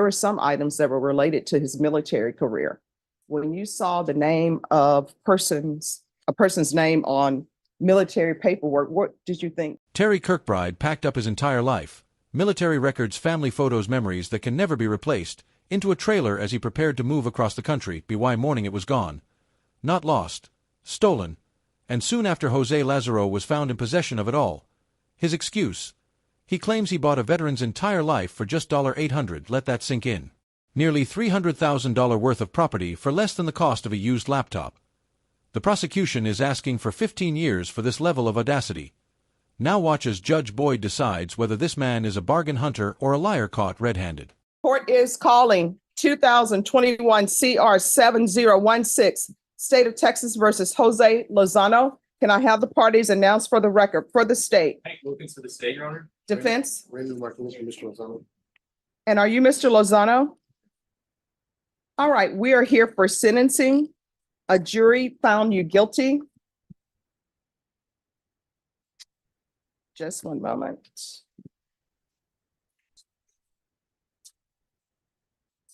were some items that were related to his military career. When you saw the name of a person's name on military paperwork, what did you think? Terry Kirkbride packed up his entire life, military records, family photos, memories that can never be replaced, into a trailer as he prepared to move across the country, by morning it was gone. Not lost, stolen, and soon after Jose Lazaro was found in possession of it all. His excuse: he claims he bought a veteran's entire life for just $800, let that sink in. Nearly $300,000 worth of property for less than the cost of a used laptop. The prosecution is asking for 15 years for this level of audacity. Now watch as Judge Boyd decides whether this man is a bargain hunter or a liar caught red-handed. Court is calling 2021 CR 7016, State of Texas versus Jose Lozano. Can I have the parties announced for the record for the state? Hank Wilkins for the state, Your Honor. Defense? Raymond Martinez for Mr. Lozano. And are you Mr. Lozano? All right, we are here for sentencing. A jury found you guilty. Just one moment.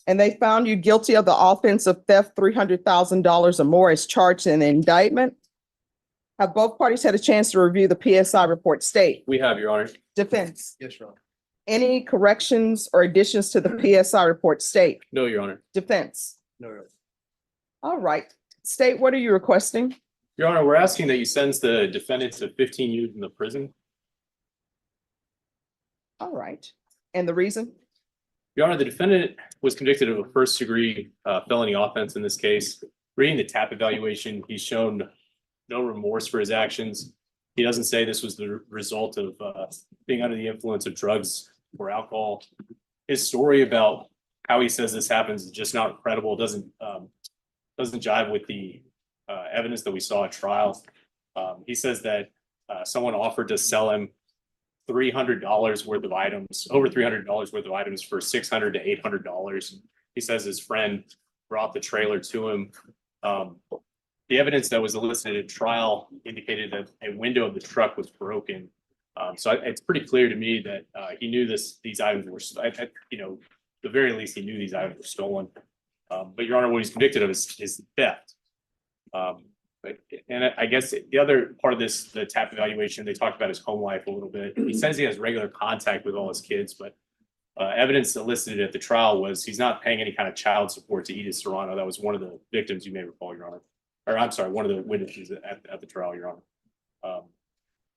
And they found you guilty of the offense of theft, $300,000 or more as charged in the indictment. Have both parties had a chance to review the PSI report? State. We have, Your Honor. Defense. Yes, Your Honor. Any corrections or additions to the PSI report? State. No, Your Honor. Defense. No, Your Honor. All right. State, what are you requesting? Your Honor, we're asking that you sentence the defendant to 15 years in the prison. All right. And the reason? Your Honor, the defendant was convicted of a first-degree felony offense in this case. Reading the TAP evaluation, he's shown no remorse for his actions. He doesn't say this was the result of being under the influence of drugs or alcohol. His story about how he says this happens is just not credible. Doesn't jive with the evidence that we saw at trial. He says that someone offered to sell him $300 worth of items, over $300 worth of items for $600 to $800. He says his friend brought the trailer to him. The evidence that was elicited at trial indicated that a window of the truck was broken. So it's pretty clear to me that he knew these items were, the very least he knew these items were stolen. But Your Honor, what he's convicted of is theft. And I guess the other part of this, the TAP evaluation, they talked about his home life a little bit. He says he has regular contact with all his kids, but evidence elicited at the trial was he's not paying any kind of child support to Edith Serrano. That was one of the victims, you may recall, Your Honor. Or I'm sorry, one of the witnesses at the trial, Your Honor.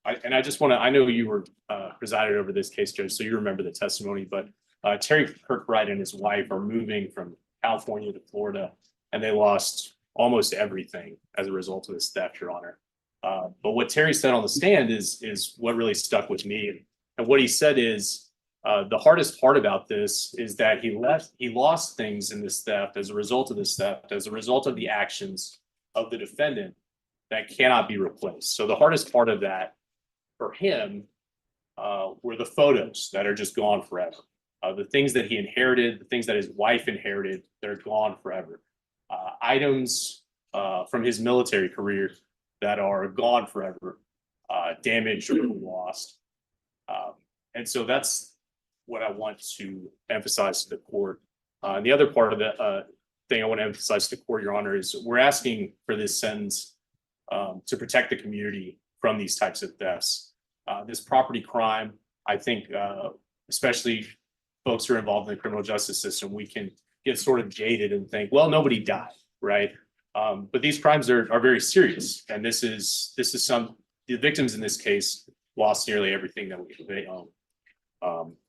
I just want to, I know you were presided over this case, Judge, so you remember the testimony, but Terry Kirkbride and his wife are moving from California to Florida, and they lost almost everything as a result of this theft, Your Honor. But what Terry said on the stand is what really stuck with me. And what he said is the hardest part about this is that he lost things in this theft as a result of this theft, as a result of the actions of the defendant that cannot be replaced. So the hardest part of that for him were the photos that are just gone forever. The things that he inherited, the things that his wife inherited, they're gone forever. Items from his military career that are gone forever, damaged or lost. And so that's what I want to emphasize to the court. And the other part of the thing I want to emphasize to the court, Your Honor, is we're asking for this sentence to protect the community from these types of thefts. This property crime, I think, especially folks who are involved in the criminal justice system, we can get sort of jaded and think, well, nobody died, right? But these crimes are very serious, and this is the victims in this case lost nearly everything that they own.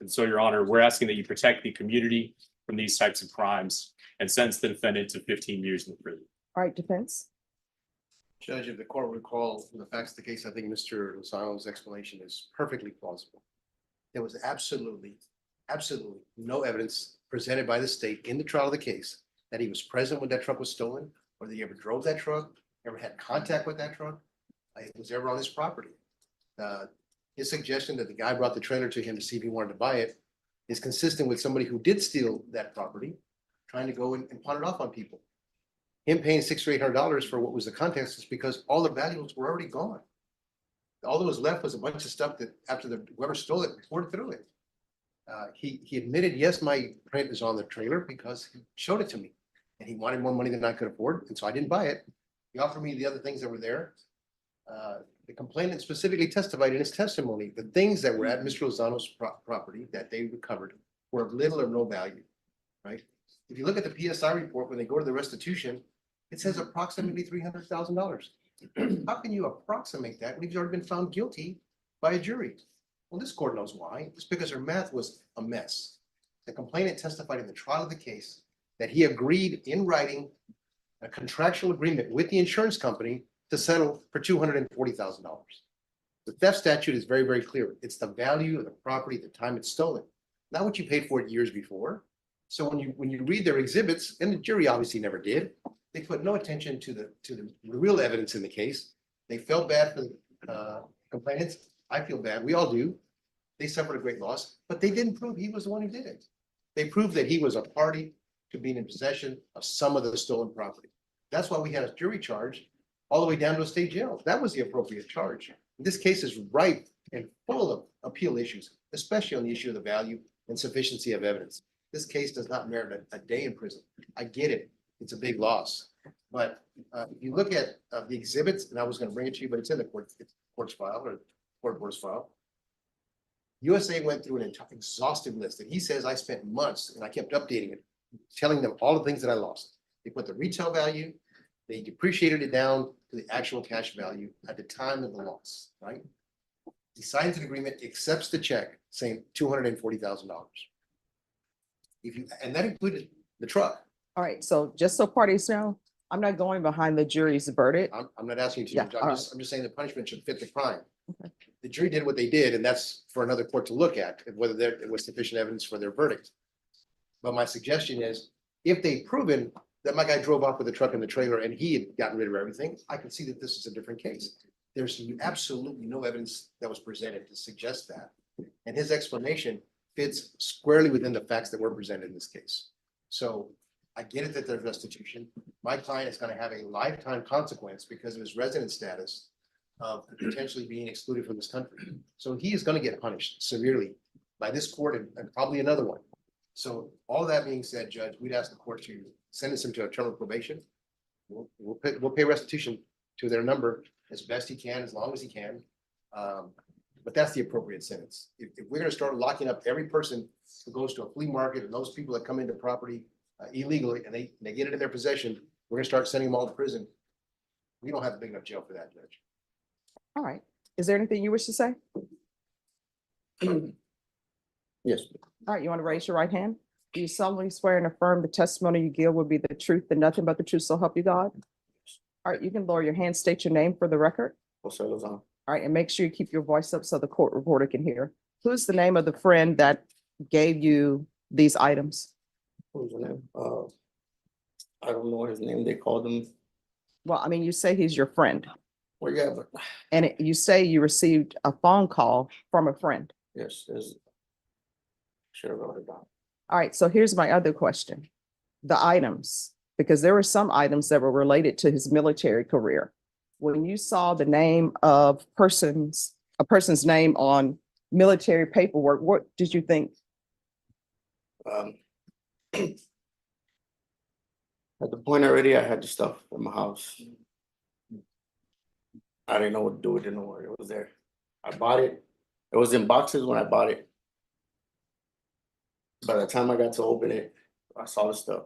And so, Your Honor, we're asking that you protect the community from these types of crimes and sentence the defendant to 15 years in the prison. All right, defense. Judge, if the court recall from the facts of the case, I think Mr. Lozano's explanation is perfectly plausible. There was absolutely no evidence presented by the state in the trial of the case that he was present when that truck was stolen, or that he ever drove that truck, ever had contact with that truck, it was ever on his property. His suggestion that the guy brought the trailer to him to see if he wanted to buy it is consistent with somebody who did steal that property, trying to go and pawn it off on people. Him paying $600 or $800 for what was the contents is because all the valuables were already gone. All that was left was a bunch of stuff that after whoever stole it poured through it. He admitted, yes, my print is on the trailer because he showed it to me. And he wanted more money than I could afford, and so I didn't buy it. He offered me the other things that were there. The complainant specifically testified in his testimony, the things that were at Mr. Lozano's property that they recovered were of little or no value, right? If you look at the PSI report, when they go to the restitution, it says approximately $300,000. How can you approximate that when he's already been found guilty by a jury? Well, this court knows why. It's because her math was a mess. The complainant testified in the trial of the case that he agreed in writing a contractual agreement with the insurance company to settle for $240,000. The theft statute is very, very clear. It's the value of the property at the time it's stolen, not what you paid for it years before. So when you read their exhibits, and the jury obviously never did, they put no attention to the real evidence in the case. They felt bad for the complainants. I feel bad. We all do. They suffered a great loss, but they didn't prove he was the one who did it. They proved that he was a party to being in possession of some of the stolen property. That's why we had a jury charge all the way down to a state jail. That was the appropriate charge. This case is ripe and full of appeal issues, especially on the issue of the value and sufficiency of evidence. This case does not merit a day in prison. I get it. It's a big loss. But if you look at the exhibits, and I was going to bring it to you, but it's in the court's file or court board's file. USA went through an exhaustive list, and he says I spent months and I kept updating it, telling them all the things that I lost. They put the retail value, they depreciated it down to the actual cash value at the time of the loss, right? He signs an agreement, accepts the check saying $240,000. And that included the truck. All right, so just so parties know, I'm not going behind the jury's verdict. I'm not asking you to, Yeah, all I'm just saying the punishment should fit the crime. Okay. The jury did what they did, and that's for another court to look at, whether there was sufficient evidence for their verdict. But my suggestion is, if they've proven that my guy drove off with the truck and the trailer and he had gotten rid of everything, I can see that this is a different case. There's absolutely no evidence that was presented to suggest that. And his explanation fits squarely within the facts that were presented in this case. So I get it that there's restitution. My client is going to have a lifetime consequence because of his resident status of potentially being excluded from this country. So he is going to get punished severely by this court and probably another one. So all that being said, Judge, we'd ask the court to sentence him to a term of probation. We'll pay restitution to their number as best he can, as long as he can. But that's the appropriate sentence. If we're going to start locking up every person who goes to a flea market and those people that come into property illegally and they get it in their possession, we're going to start sending them all to prison. We don't have a big enough jail for that, Judge. All right. Is there anything you wish to say? Yes. All right, you want to raise your right hand? Do you solemnly swear and affirm the testimony you give will be the truth and nothing but the truth, so help you God? All right, you can lower your hand, state your name for the record. Jose Lozano. All right, and make sure you keep your voice up so the court reporter can hear. Who's the name of the friend that gave you these items? What was the name? I don't know his name. They called him. Well, I mean, you say he's your friend, Well, yeah, but and you say you received a phone call from a friend. yes, should have wrote it down. All right, so here's my other question. The items, because there were some items that were related to his military career. When you saw the name of a person's name on military paperwork, what did you think? At the point already, I had the stuff in my house. I didn't know what to do with it no more. It was there. I bought it. It was in boxes when I bought it. By the time I got to open it, I saw the stuff.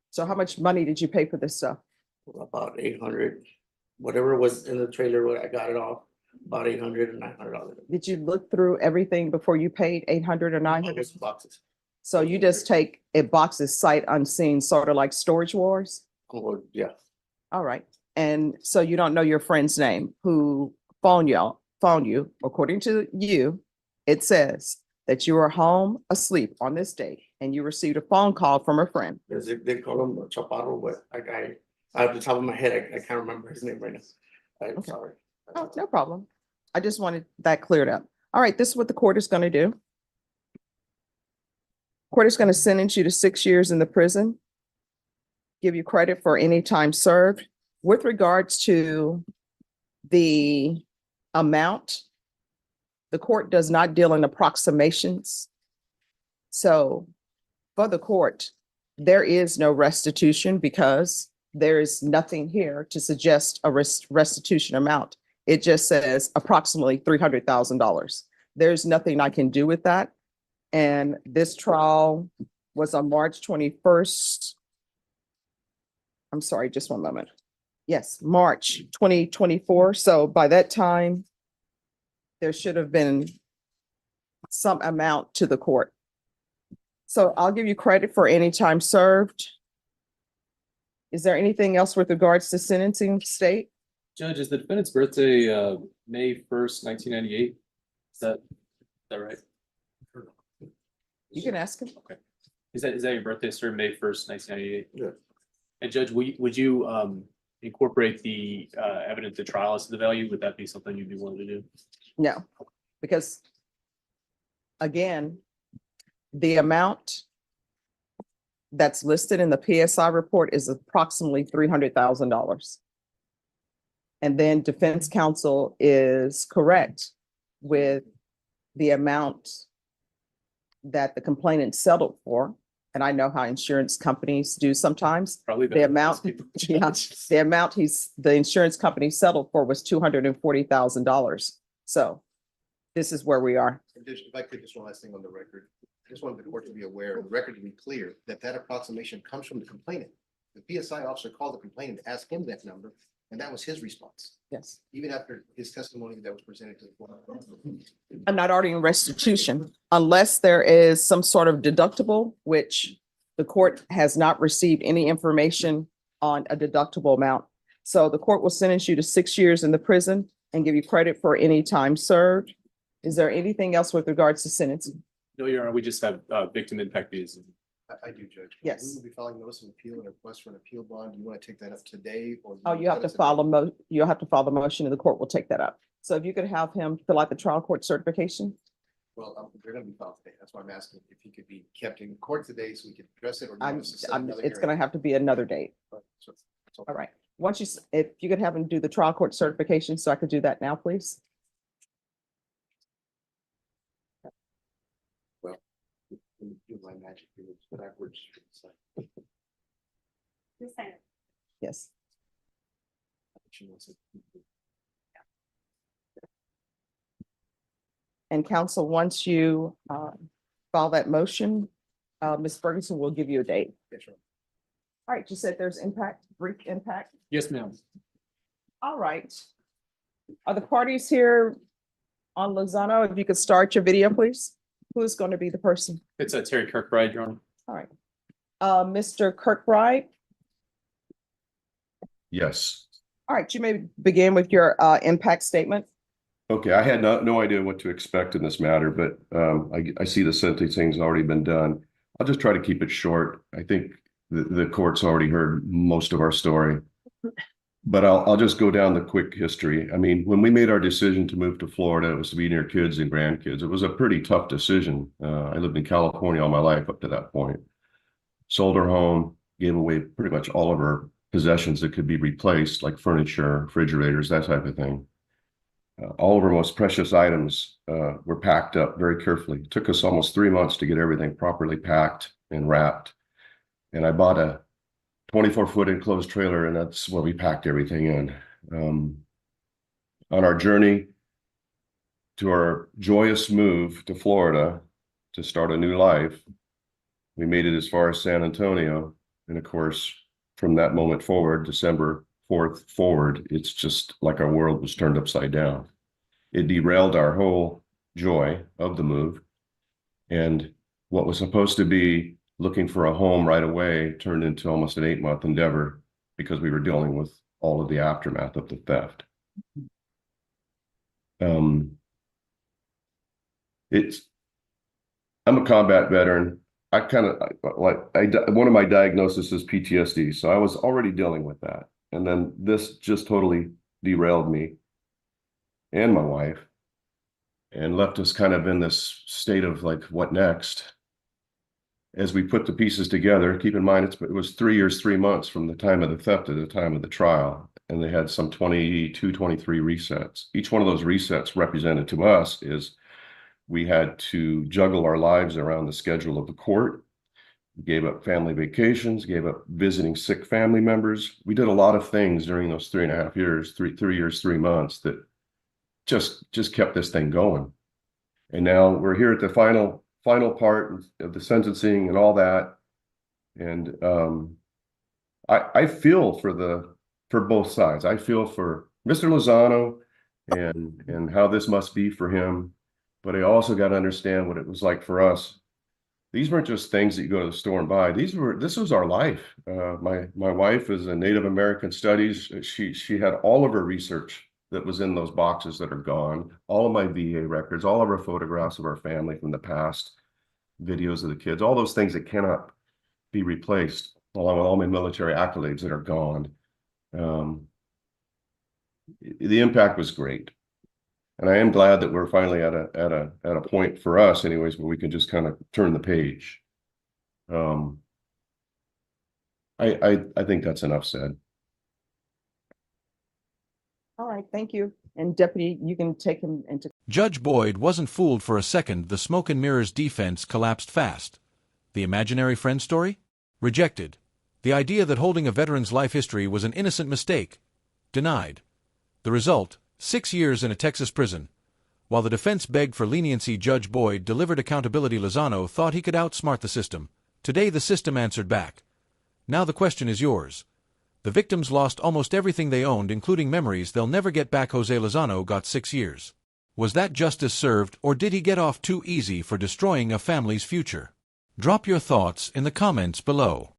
So how much money did you pay for this stuff? About 800, whatever was in the trailer, when I got it off, about 800 and $900. Did you look through everything before you paid 800 or 900? Boxes. So you just take a box's sight unseen, sort of like Storage Wars? Oh, yeah. All right. And so you don't know your friend's name who phoned you. According to you, it says that you were home asleep on this date and you received a phone call from a friend. They call him Chaparro, but I at the top of my head, I can't remember his name right now. I'm Okay. sorry. Oh, no problem. I just wanted that cleared up. All right, this is what the court is going to do. Court is going to sentence you to 6 years in the prison, give you credit for any time served. With regards to the amount, the court does not deal in approximations. So for the court, there is no restitution because there is nothing here to suggest a restitution amount. It just says approximately $300,000. There's nothing I can do with that. And this trial was on March 21st. I'm sorry, just one moment. Yes, March 2024. So by that time, there should have been some amount to the court. So I'll give you credit for any time served. Is there anything else with regards to sentencing, State? Judge, is the defendant's birthday, May 1st, 1998? Is that right? You can ask him. Okay. Is that your birthday, sir? May 1st, 1998? Yeah. And Judge, would you incorporate the evidence at trial as to the value? Would that be something you'd be willing to do? No, because again, the amount that's listed in the PSI report is approximately $300,000. And then defense counsel is correct with the amount that the complainant settled for. And I know how insurance companies do sometimes. Probably The amount, yeah, the amount the insurance company settled for was $240,000. So this is where we are. If I could, just one last thing on the record. I just wanted the court to be aware, the record to be clear, that approximation comes from the complainant. The PSI officer called the complainant to ask him that number, and that was his response, Yes. even after his testimony that was presented to the court. I'm not ordering restitution unless there is some sort of deductible, which the court has not received any information on a deductible amount. So the court will sentence you to 6 years in the prison and give you credit for any time served. Is there anything else with regards to sentencing? No, Your Honor, we just have victim impact fees. I do, Judge. Yes. We will be filing notice of appeal and a request for an appeal bond. Do you want to take that up today or? Oh, you have to file you'll have to file the motion and the court will take that up. So if you could have him fill out the trial court certification. Well, they're going to be filed today. That's why I'm asking if he could be kept in court today so we could address it, or. do you want us to set another It's hearing? gonna have to be another date. So- so- All right. Once if you could have him do the trial court certification, so I could do that now, please. Do my magic moves backwards. Yes. She wants it. And counsel, once you file that motion, Ms. Ferguson will give you a date. Yeah, sure. All right, you said there's brief impact. Yes, ma'am. All right. Are the parties here on Lozano? If you could start your video, please. Who is going to be the person? It's Terry Kirkbride, Your Honor. All right. Mr. Kirkbride. Yes. All right, you may begin with your impact statement. Okay, I had no idea what to expect in this matter, but I see the sentencing's already been done. I'll just try to keep it short. I think the court's already heard most of our story, but I'll just go down the quick history. I mean, when we made our decision to move to Florida, it was to be near kids and grandkids. It was a pretty tough decision. I lived in California all my life up to that point. Sold our home, gave away pretty much all of our possessions that could be replaced, like furniture, refrigerators, that type of thing. All of our most precious items were packed up very carefully. It took us almost 3 months to get everything properly packed and wrapped. And I bought a 24-foot enclosed trailer, and that's where we packed everything in. On our journey to our joyous move to Florida to start a new life, we made it as far as San Antonio. And of course, from that moment forward, December 4th forward, it's just like our world was turned upside down. It derailed our whole joy of the move. And what was supposed to be looking for a home right away turned into almost an 8-month endeavor because we were dealing with all of the aftermath of the theft. I'm a combat veteran. One of my diagnoses is PTSD. So I was already dealing with that. And then this just totally derailed me and my wife and left us kind of in this state of like, what next? As we put the pieces together, keep in mind, it was 3 years, 3 months from the time of the theft to the time of the trial. And they had some 22, 23 resets. Each one of those resets represented to us is We had to juggle our lives around the schedule of the court. We gave up family vacations, gave up visiting sick family members. We did a lot of things during those 3.5 years, 3 years, 3 months that just kept this thing going. And now we're here at the final part of the sentencing and all that. And I feel for both sides. I feel for Mr. Lozano and how this must be for him, but I also got to understand what it was like for us. These weren't just things that you go to the store and buy. This was our life. My wife is a Native American studies. She had all of her research that was in those boxes that are gone, all of my VA records, all of our photographs of our family from the past, videos of the kids, all those things that cannot be replaced, along with all my military accolades that are gone. The impact was great. And I am glad that we're finally at a point for us anyways, where we can just kind of turn the page. I think that's enough said. All right, thank you. And Deputy, you can take him into. Judge Boyd wasn't fooled for a second. The smoke and mirrors defense collapsed fast. The imaginary friend story? Rejected. The idea that holding a veteran's life history was an innocent mistake? Denied. The result? 6 years in a Texas prison. While the defense begged for leniency, Judge Boyd delivered accountability. Lozano thought he could outsmart the system. Today the system answered back. Now the question is yours. The victims lost almost everything they owned, including memories they'll never get back. Jose Lozano got 6 years. Was that justice served, or did he get off too easy for destroying a family's future? Drop your thoughts in the comments below.